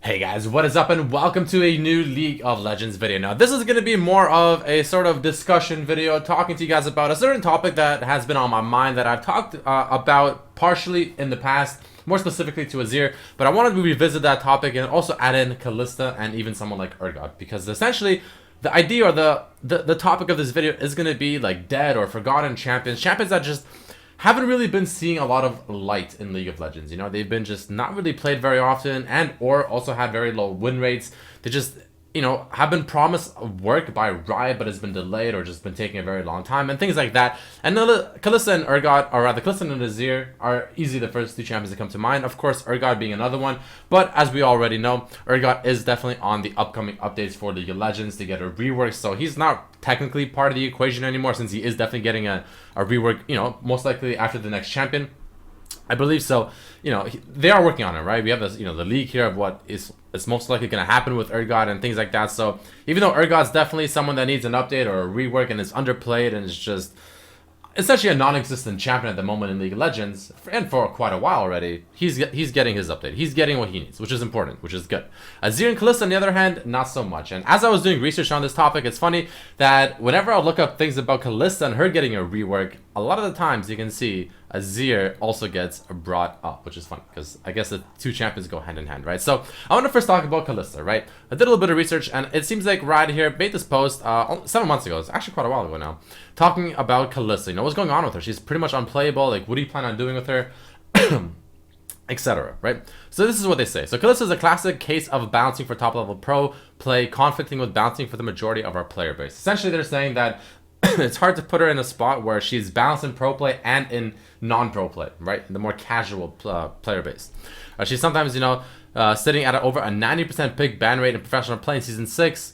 Hey guys, what is up and welcome to a new League of Legends video. Now this is going to be more of a sort of discussion video talking to you guys about a certain topic that has been on my mind that I've talked about partially in the past, more specifically to Azir, but I wanted to revisit that topic and also add in Kalista and even someone like Urgot, because essentially the idea or the topic of this video is going to be like dead or forgotten champions that just haven't really been seeing a lot of light in League of Legends. You know, they've been just not really played very often and or also had very low win rates. They just, you know, have been promised work by Riot but has been delayed or just been taking a very long time and things like that. And Kalista and Urgot, or rather Kalista and Azir, are easily the first two champions that come to mind. Of course, Urgot being another one, but as we already know, Urgot is definitely on the upcoming updates for League of Legends to get a rework, so he's not technically part of the equation anymore, since he is definitely getting a rework, you know, most likely after the next champion, I believe. So, you know, they are working on it, right? We have this, you know, the leak here of what is most likely going to happen with Urgot and things like that. So even though Urgot's definitely someone that needs an update or a rework and is underplayed and is just essentially a non-existent champion at the moment in League of Legends, and for quite a while already, he's getting his update. He's getting what he needs, which is important, which is good. Azir and Kalista, on the other hand, not so much. And as I was doing research on this topic, it's funny that whenever I look up things about Kalista and her getting a rework, a lot of the times you can see Azir also gets brought up, which is funny because I guess the two champions go hand in hand, right? So I want to first talk about Kalista, right? I did a little bit of research and it seems like Riot here made this post 7 months ago. It's actually quite a while ago now, talking about Kalista. You know, what's going on with her? She's pretty much unplayable. Like, what do you plan on doing with her? Etc. Right? So this is what they say. So Kalista is a classic case of balancing for top level pro play, conflicting with balancing for the majority of our player base. Essentially, they're saying that it's hard to put her in a spot where she's balanced in pro play and in non-pro play, right? The more casual player base. She's sometimes, you know, sitting at over a 90% pick ban rate in professional play in Season 6,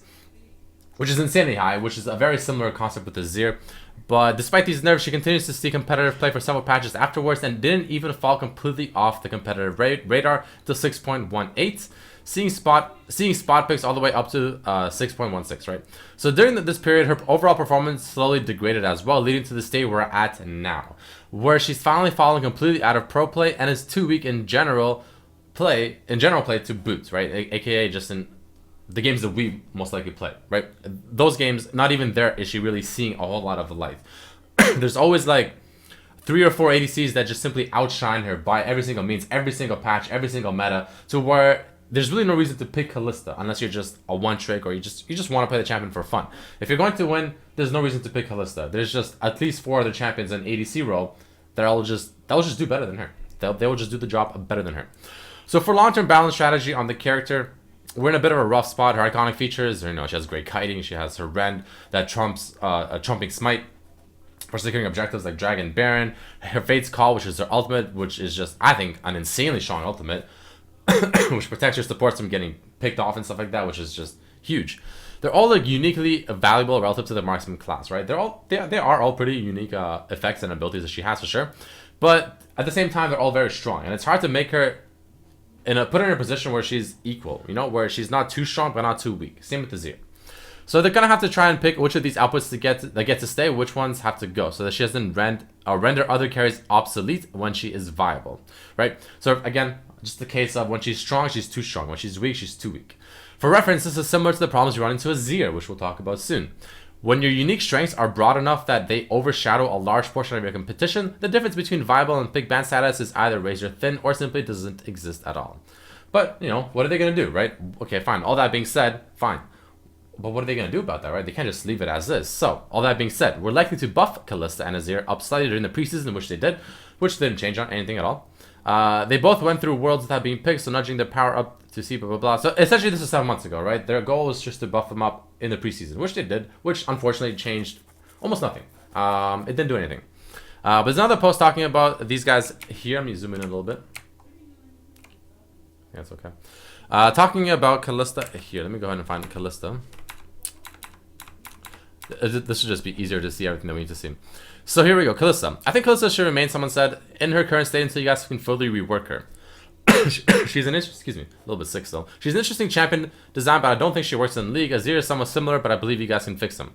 which is insanely high, which is a very similar concept with Azir. But despite these nerfs, she continues to see competitive play for several patches afterwards and didn't even fall completely off the competitive radar to 6.18. Seeing spot picks all the way up to 6.16, right? So during this period, her overall performance slowly degraded as well, leading to the state we're at now, where she's finally fallen completely out of pro play and is too weak in general play to boot, right? AKA just in the games that we most likely play, right? Those games, not even there is she really seeing a whole lot of the light. There's always like 3 or 4 ADCs that just simply outshine her by every single means, every single patch, every single meta, to where there's really no reason to pick Kalista unless you're just a one-trick or you just want to play the champion for fun. If you're going to win, there's no reason to pick Kalista. There's just at least 4 other champions in ADC role that'll just do better than her. They will just do the job better than her. So for long-term balance strategy on the character, we're in a bit of a rough spot. Her iconic features, you know, she has great kiting, she has her rend that trumps a trumping smite for securing objectives like Dragon Baron, her Fate's Call, which is her ultimate, which is just, I think, an insanely strong ultimate, which protects your supports from getting picked off and stuff like that, which is just huge. They're all like uniquely valuable relative to the marksman class, right? They are all pretty unique effects and abilities that she has for sure, but at the same time, they're all very strong, and it's hard to make her put her in a position where she's equal, you know, where she's not too strong but not too weak. Same with Azir. So they're gonna have to try and pick which of these outputs that get to stay, which ones have to go, so that she doesn't render other carries obsolete when she is viable, right? So again, just the case of when she's strong, she's too strong. When she's weak, she's too weak. For reference, this is similar to the problems you run into Azir, which we'll talk about soon. When your unique strengths are broad enough that they overshadow a large portion of your competition, the difference between viable and pick ban status is either razor thin or simply doesn't exist at all. But, you know, what are they going to do, right? Okay, fine. All that being said, fine. But what are they going to do about that, right? They can't just leave it as is. So, all that being said, we're likely to buff Kalista and Azir up slightly during the preseason, which they did, which didn't change on anything at all. They both went through worlds without being picked, so nudging their power up to see blah blah blah. So essentially this is 7 months ago, right? Their goal was just to buff them up in the preseason, which they did, which unfortunately changed almost nothing. It didn't do anything. But there's another post talking about these guys here. Let me zoom in a little bit. Yeah, it's okay. Talking about Kalista here. Let me go ahead and find Kalista. This should just be easier to see everything that we need to see. So here we go, Kalista. I think Kalista should remain, someone said, in her current state until you guys can fully rework her. She's an excuse me, a little bit sick still. She's an interesting champion design, but I don't think she works in League. Azir is somewhat similar, but I believe you guys can fix them.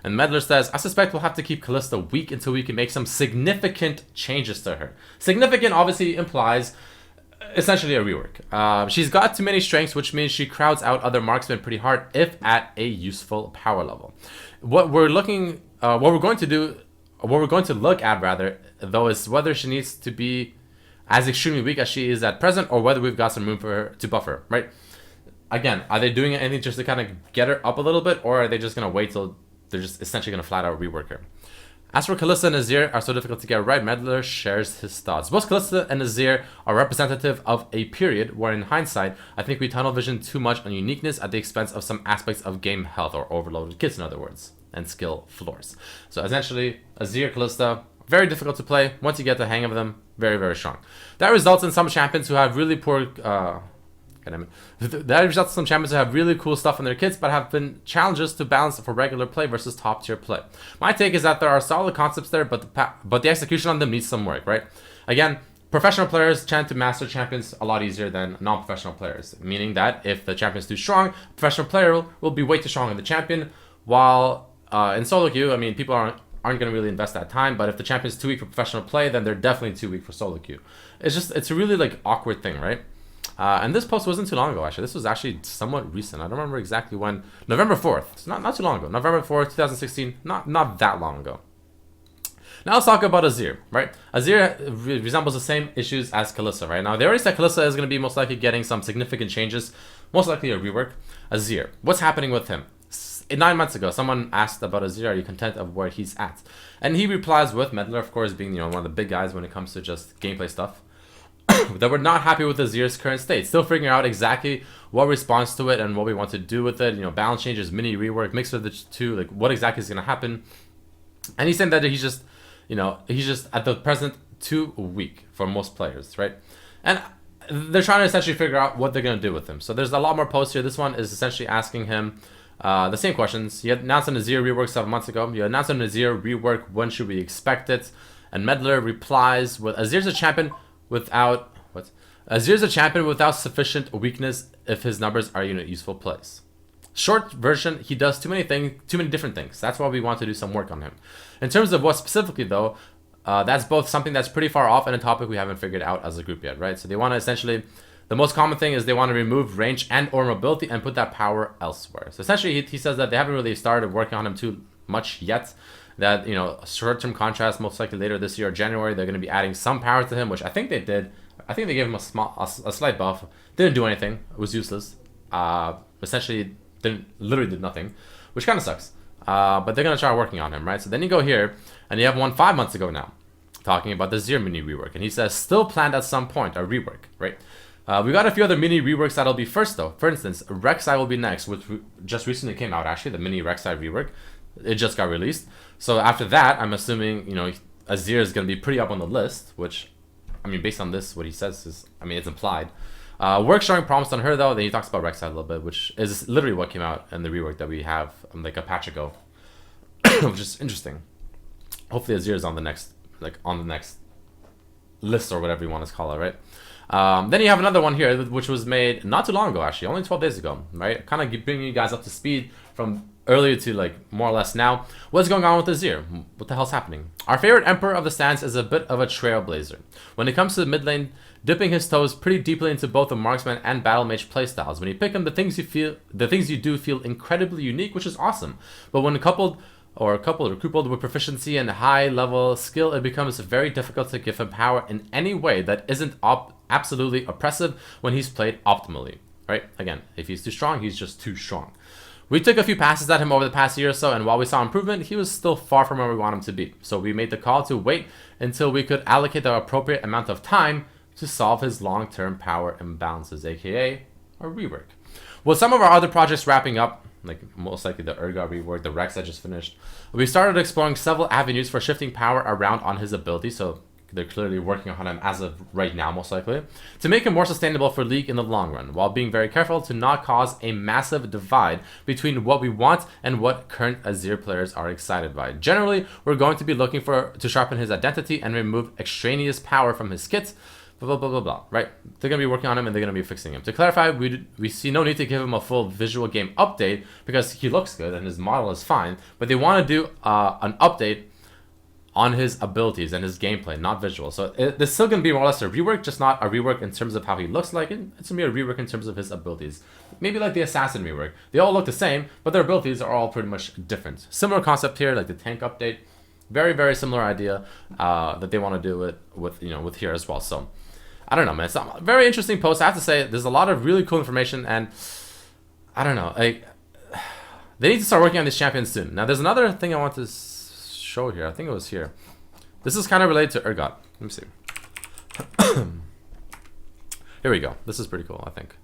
And Medler says, I suspect we'll have to keep Kalista weak until we can make some significant changes to her. Significant obviously implies essentially a rework. She's got too many strengths, which means she crowds out other marksmen pretty hard if at a useful power level. What we're going to look at rather, though, is whether she needs to be as extremely weak as she is at present, or whether we've got some room for her to buff her, right? Again, are they doing anything just to kind of get her up a little bit, or are they just going to wait till they're just essentially going to flat out rework her? As for Kalista and Azir are so difficult to get right, Medler shares his thoughts. Both Kalista and Azir are representative of a period where, in hindsight, I think we tunnel vision too much on uniqueness at the expense of some aspects of game health, or overloaded kits in other words, and skill floors. So essentially, Azir, Kalista, very difficult to play. Once you get the hang of them, very, very strong. That results in some champions who have really poor... That results in some champions who have really cool stuff in their kits, but have been challenges to balance for regular play versus top tier play. My take is that there are solid concepts there, but the execution on them needs some work, right? Again, professional players tend to master champions a lot easier than non-professional players, meaning that if the champion is too strong, a professional player will be way too strong in the champion, while in solo queue, I mean, people aren't going to really invest that time, but if the champion is too weak for professional play, then they're definitely too weak for solo queue. It's a really like awkward thing, right? And this post wasn't too long ago, actually. This was actually somewhat recent. I don't remember exactly when. November 4th. It's not too long ago. November 4th, 2016. Not that long ago. Now let's talk about Azir, right? Azir resembles the same issues as Kalista, right? Now, they already said Kalista is going to be most likely getting some significant changes. Most likely a rework. Azir, what's happening with him? 9 months ago, someone asked about Azir, are you content of where he's at? And he replies with Medler, of course, being one of the big guys when it comes to just gameplay stuff, that we're not happy with Azir's current state. Still figuring out exactly what responds to it and what we want to do with it. Balance changes, mini rework, mix of the two, like what exactly is going to happen. And he's saying that he's just at the present too weak for most players, right? And they're trying to essentially figure out what they're going to do with him. So there's a lot more posts here. This one is essentially asking him the same questions. You announced an Azir rework 7 months ago. You announced an Azir rework. When should we expect it? And Medler replies with, Azir's a champion without sufficient weakness if his numbers are in a useful place. Short version, he does too many different things. That's why we want to do some work on him. In terms of what specifically though, that's both something that's pretty far off and a topic we haven't figured out as a group yet, right? So they want to essentially, the most common thing is they want to remove range and or mobility and put that power elsewhere. So essentially he says that they haven't really started working on him too much yet. That, short-term contrast, most likely later this year or January, they're going to be adding some power to him, which I think they did. I think they gave him a slight buff. Didn't do anything. It was useless. Essentially, literally did nothing, which kind of sucks. But they're going to try working on him, right? So then you go here, and you have one 5 months ago now, talking about the Azir mini rework. And he says, still planned at some point, a rework, right? We got a few other mini reworks that'll be first, though. For instance, Rek'Sai will be next, which just recently came out, actually, the mini Rek'Sai rework. It just got released. So after that, I'm assuming, Azir is going to be pretty up on the list, which, I mean, based on this, what he says is, I mean, it's implied. Work showing promise on her, though. Then he talks about Rek'Sai a little bit, which is literally what came out in the rework that we have like a patch ago, which is interesting. Hopefully Azir is on the next list or whatever you want to call it, right? Then you have another one here, which was made not too long ago, actually, only 12 days ago, right? Kind of bringing you guys up to speed from earlier to like more or less now. What's going on with Azir? What the hell's happening? Our favorite Emperor of the Sands is a bit of a trailblazer. When it comes to the mid lane, dipping his toes pretty deeply into both the marksman and battle mage playstyles. When you pick him, the things you do feel incredibly unique, which is awesome. But when coupled or coupled with proficiency and high level skill, it becomes very difficult to give him power in any way that isn't absolutely oppressive when he's played optimally, right? Again, if he's too strong, he's just too strong. We took a few passes at him over the past year or so, and while we saw improvement, he was still far from where we want him to be. So we made the call to wait until we could allocate the appropriate amount of time to solve his long-term power imbalances, aka a rework. With some of our other projects wrapping up, like most likely the Urgot rework, the Rex I just finished, we started exploring several avenues for shifting power around on his ability, so they're clearly working on him as of right now, most likely, to make him more sustainable for League in the long run, while being very careful to not cause a massive divide between what we want and what current Azir players are excited by. Generally, we're going to be looking to sharpen his identity and remove extraneous power from his kits, blah, blah, blah, blah, right? They're going to be working on him and they're going to be fixing him. To clarify, we see no need to give him a full visual game update because he looks good and his model is fine, but they want to do an update on his abilities and his gameplay, not visual. So there's still going to be more or less a rework, just not a rework in terms of how he looks like it. It's going to be a rework in terms of his abilities. Maybe like the Assassin rework. They all look the same, but their abilities are all pretty much different. Similar concept here, like the tank update. Very, very similar idea that they want to do with here as well. So I don't know, man. It's a very interesting post. I have to say, there's a lot of really cool information, and I don't know. Like, they need to start working on these champions soon. Now, there's another thing I want to show here. I think it was here. This is kind of related to Urgot. Let me see. Here we go. This is pretty cool, I think.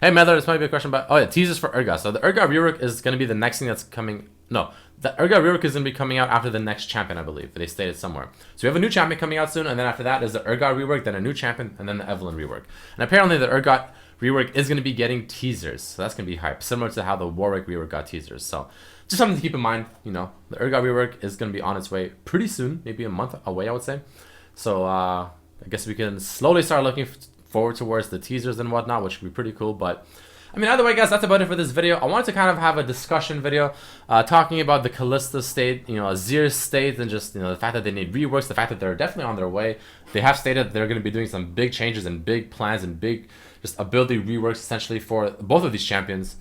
Hey, Mether, this might be a question about... Oh, yeah, teasers for Urgot. So the Urgot rework is going to be the next thing that's coming... No, the Urgot rework is going to be coming out after the next champion, I believe. They stated somewhere. So we have a new champion coming out soon, and then after that is the Urgot rework, then a new champion, and then the Evelyn rework. And apparently the Urgot rework is going to be getting teasers. So that's going to be hype, similar to how the Warwick rework got teasers. So just something to keep in mind, you know. The Urgot rework is going to be on its way pretty soon, maybe a month away, I would say. So I guess we can slowly start looking forward towards the teasers and whatnot, which would be pretty cool. But I mean, either way, guys, that's about it for this video. I wanted to kind of have a discussion video talking about the Kalista state, you know, Azir's state, and just, you know, the fact that they need reworks, the fact that they're definitely on their way. They have stated they're going to be doing some big changes and big plans and big just ability reworks essentially for both of these champions.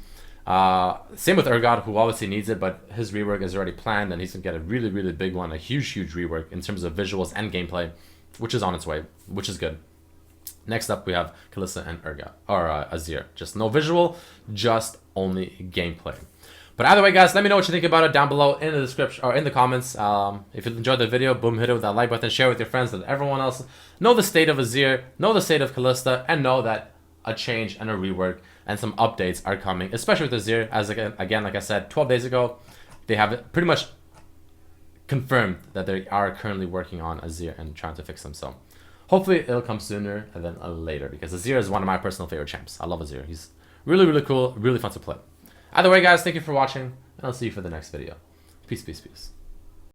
Same with Urgot, who obviously needs it, but his rework is already planned, and he's going to get a really, really big one, a huge, huge rework in terms of visuals and gameplay, which is on its way, which is good. Next up, we have Kalista and Urgot, or Azir. Just no visual, just only gameplay. But either way, guys, let me know what you think about it down below in the description or in the comments. If you enjoyed the video, boom, hit it with that like button, share with your friends, let everyone else know the state of Azir, know the state of Kalista, and know that a change and a rework and some updates are coming, especially with Azir. As again, like I said, 12 days ago, they have pretty much confirmed that they are currently working on Azir and trying to fix them. So hopefully it'll come sooner than later, because Azir is one of my personal favorite champs. I love Azir. He's really, really cool, really fun to play. Either way, guys, thank you for watching, and I'll see you for the next video. Peace, peace, peace.